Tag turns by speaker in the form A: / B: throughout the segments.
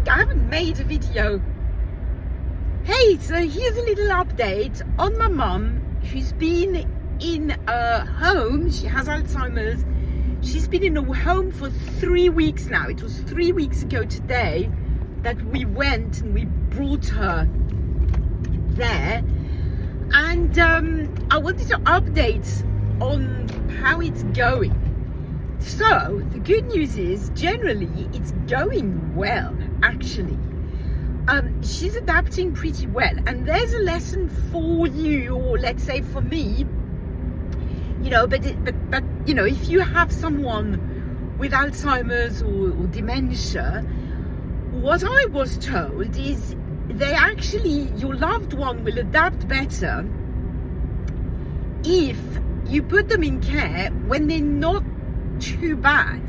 A: I haven't made a video. Hey, so here's a little update on my mum. She's been in a home. She has Alzheimer's. She's been in a home for 3 weeks now. It was 3 weeks ago today that we went and we brought her there. And I wanted to update on how it's going. So the good news is generally it's going well, actually. She's adapting pretty well, and there's a lesson for you, or let's say for me, you know, but you know, if you have someone with Alzheimer's or dementia, what I was told is your loved one will adapt better if you put them in care when they're not too bad.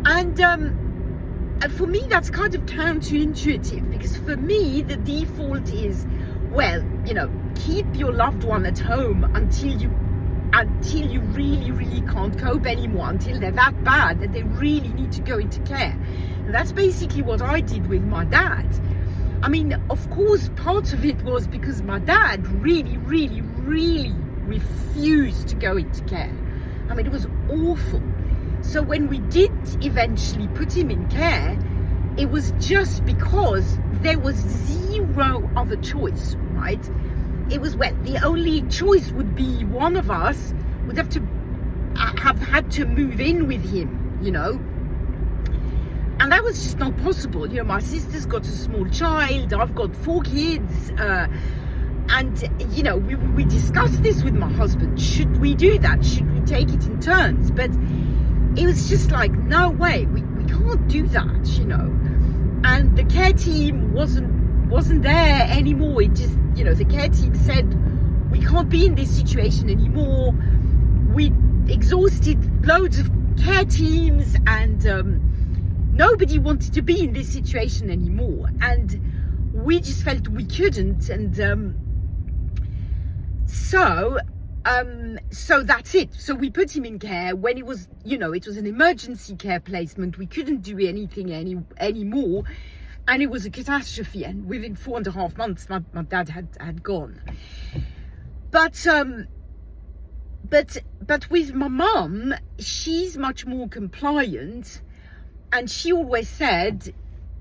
A: And for me that's kind of counterintuitive, because for me the default is, well, you know, keep your loved one at home until you really can't cope anymore, until they're that bad that they really need to go into care. And that's basically what I did with my dad. I mean, of course, part of it was because my dad really refused to go into care. I mean, it was awful. So when we did eventually put him in care, it was just because there was zero other choice, right? It was, well, the only choice would be one of us would have had to move in with him, you know. And that was just not possible. You know, my sister's got a small child, I've got 4 kids, and you know, we discussed this with my husband. Should we do that? Should we take it in turns? But it was just like, no way, we can't do that, you know. And the care team wasn't there anymore. It just, you know, the care team said, we can't be in this situation anymore. We exhausted loads of care teams, and nobody wanted to be in this situation anymore. And we just felt we couldn't. And so that's it. So we put him in care when it was, you know, it was an emergency care placement. We couldn't do anything anymore, and it was a catastrophe. And within 4.5 months, my dad had gone. But with my mum, she's much more compliant, and she always said,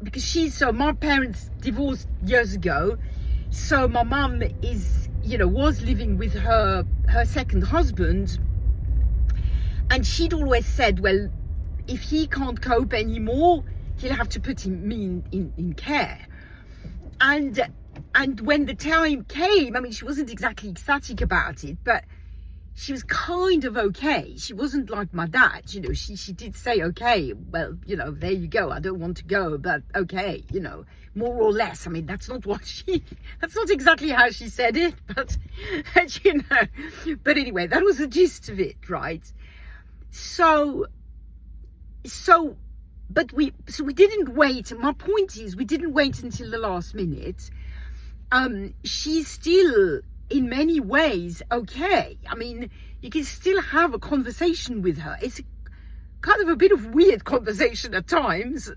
A: because my parents divorced years ago, so my mum is, you know, was living with her second husband, and she'd always said, well, if he can't cope anymore, he'll have to put me in care. And when the time came, I mean, she wasn't exactly ecstatic about it, but she was kind of okay. She wasn't like my dad, you know. She did say, okay, well, you know, there you go, I don't want to go, but okay, you know, more or less. I mean, that's not exactly how she said it, but you know. But anyway, that was the gist of it, right? So we didn't wait. My point is, we didn't wait until the last minute. She's still in many ways okay. I mean, you can still have a conversation with her. It's kind of a bit of weird conversation at times.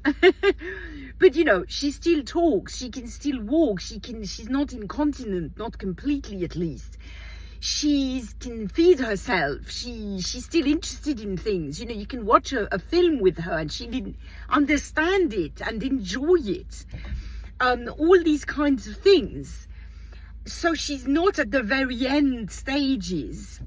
A: But you know, she still talks, she can still walk, she's not incontinent, not completely at least. She can feed herself, she's still interested in things. You know, you can watch a film with her and she can understand it and enjoy it. All these kinds of things. So she's not at the very end stages.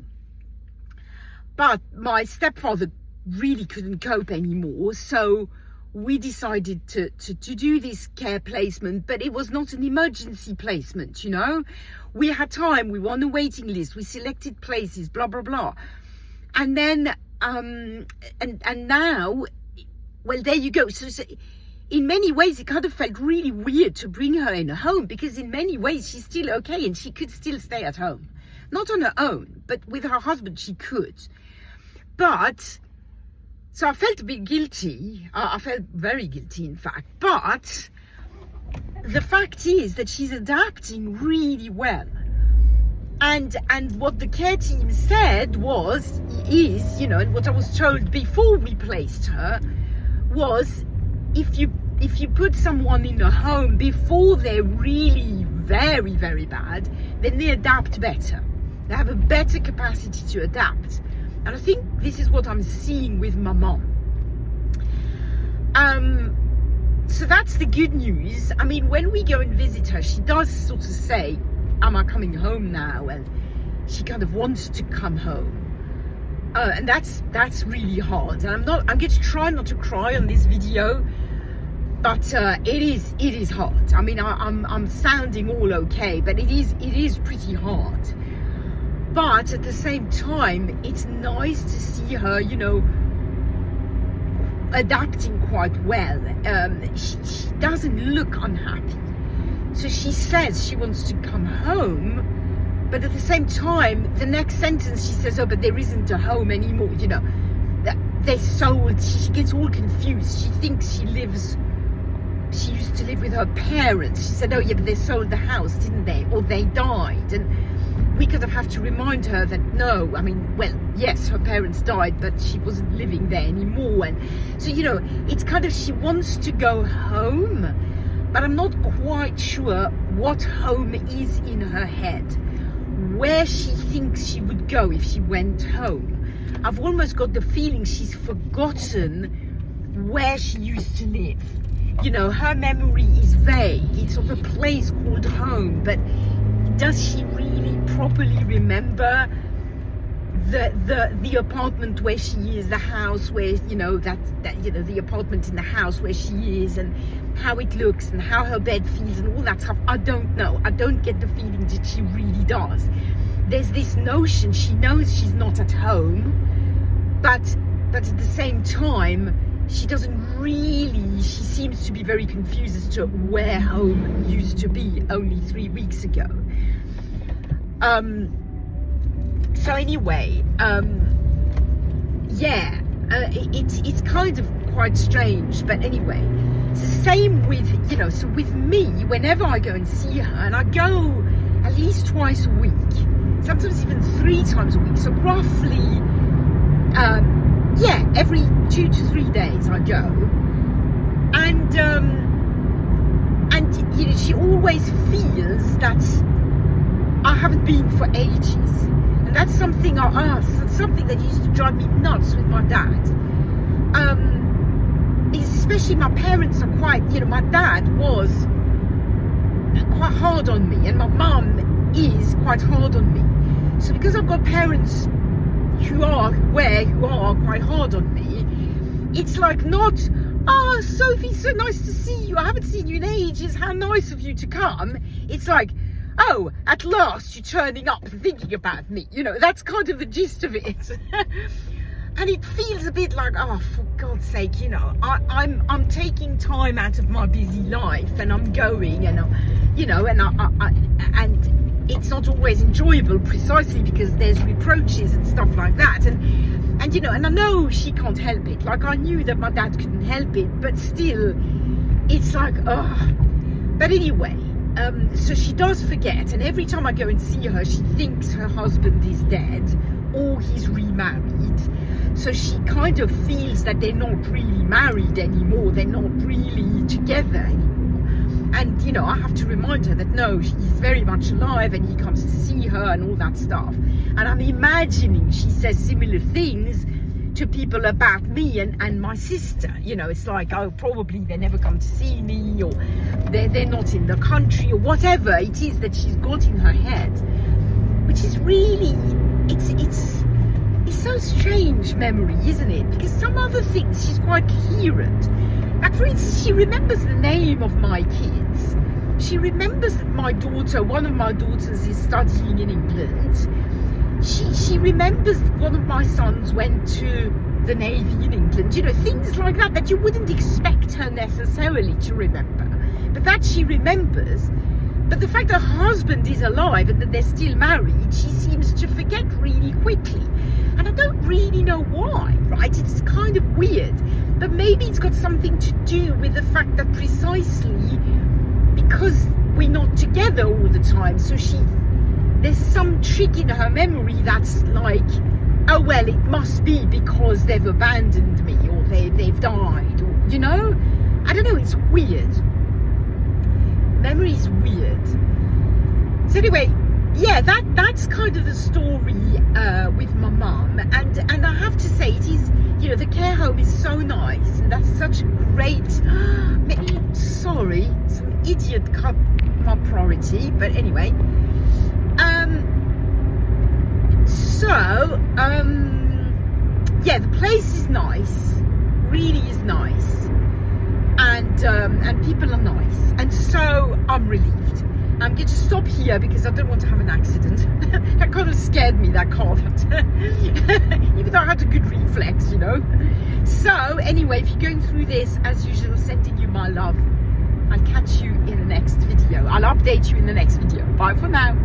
A: But my stepfather really couldn't cope anymore, so we decided to do this care placement. But it was not an emergency placement, you know. We had time, we were on a waiting list, we selected places, blah blah blah. And then and now, well, there you go. So in many ways it kind of felt really weird to bring her in a home, because in many ways she's still okay and she could still stay at home, not on her own, but with her husband she could. But so I felt a bit guilty. I felt very guilty, in fact. But the fact is that she's adapting really well. And what the care team said is, you know, and what I was told before we placed her was, if you if you put someone in a home before they're really very, very bad, then they adapt better. They have a better capacity to adapt. And I think this is what I'm seeing with my mom. So that's the good news. I mean, when we go and visit her, she does sort of say, am I coming home now? And she kind of wants to come home. And that's really hard. And I'm going to try not to cry on this video, but it is hard. I mean, I'm sounding all okay, but it is pretty hard. But at the same time, it's nice to see her, you know, adapting quite well. She doesn't look unhappy. So she says she wants to come home, but at the same time, the next sentence she says, oh, but there isn't a home anymore, you know. They're sold. She gets all confused. She thinks she used to live with her parents. She said, oh yeah, but they sold the house, didn't they? Or they died. And we kind of have to remind her that no, I mean, well, yes, her parents died, but she wasn't living there anymore. And so, you know, it's kind of, she wants to go home, but I'm not quite sure what home is in her head, where she thinks she would go if she went home. I've almost got the feeling she's forgotten where she used to live. You know, her memory is vague. It's of a place called home, but does she really properly remember the apartment where she is, the house where, you know, that you know, the apartment in the house where she is, and how it looks and how her bed feels and all that stuff? I don't know. I don't get the feeling that she really does. There's this notion she knows she's not at home, but at the same time, she doesn't really, she seems to be very confused as to where home used to be only 3 weeks ago. So anyway, yeah, it's kind of quite strange, but anyway, it's the same with, you know, so with me, whenever I go and see her, and I go at least twice a week, sometimes even 3 times a week, so roughly, yeah, every 2 to 3 days I go, and you know, she always feels that I haven't been for ages, and that's something something that used to drive me nuts with my dad. Because especially my parents are quite, you know, my dad was quite hard on me, and my mum is quite hard on me. So because I've got parents who are quite hard on me, it's like not, oh, Sophie, so nice to see you, I haven't seen you in ages, how nice of you to come. It's like, oh, at last you're turning up and thinking about me, you know, that's kind of the gist of it. And it feels a bit like, oh, for God's sake, you know, I'm taking time out of my busy life, and I'm going, and you know, and it's not always enjoyable, precisely because there's reproaches and stuff like that, and you know, and I know she can't help it. Like, I knew that my dad couldn't help it, but still, it's like, oh. But anyway, so she does forget, and every time I go and see her, she thinks her husband is dead or he's remarried. So she kind of feels that they're not really married anymore, they're not really together anymore. And, you know, I have to remind her that no, he's very much alive, and he comes to see her and all that stuff. And I'm imagining she says similar things to people about me and my sister. You know, it's like, oh, probably they never come to see me, or they're not in the country, or whatever it is that she's got in her head, which is really, it's so strange, memory, isn't it? Because some other things she's quite coherent. Like, for instance, she remembers the name of my kids. She remembers that my daughter, one of my daughters, is studying in England. She remembers that one of my sons went to the Navy in England. You know, things like that you wouldn't expect her necessarily to remember. But that she remembers. But the fact that her husband is alive and that they're still married, she seems to forget really quickly. And I don't really know why, right? It's kind of weird. But maybe it's got something to do with the fact that precisely because we're not together all the time, so there's some trick in her memory that's like, oh, well, it must be because they've abandoned me, or they've died, or, you know? I don't know, it's weird. Memory is weird. So anyway, yeah, that's kind of the story with my mum, and I have to say, it is, you know, the care home is so nice, and that's such a great. Sorry, some idiot cut my priority, but anyway. Yeah, the place is nice, really is nice, and people are nice, and so I'm relieved. I'm going to stop here because I don't want to have an accident. That kind of scared me, that car. Even though I had a good reflex, you know. So anyway, if you're going through this, as usual, sending you my love. I'll catch you in the next video. I'll update you in the next video. Bye for now.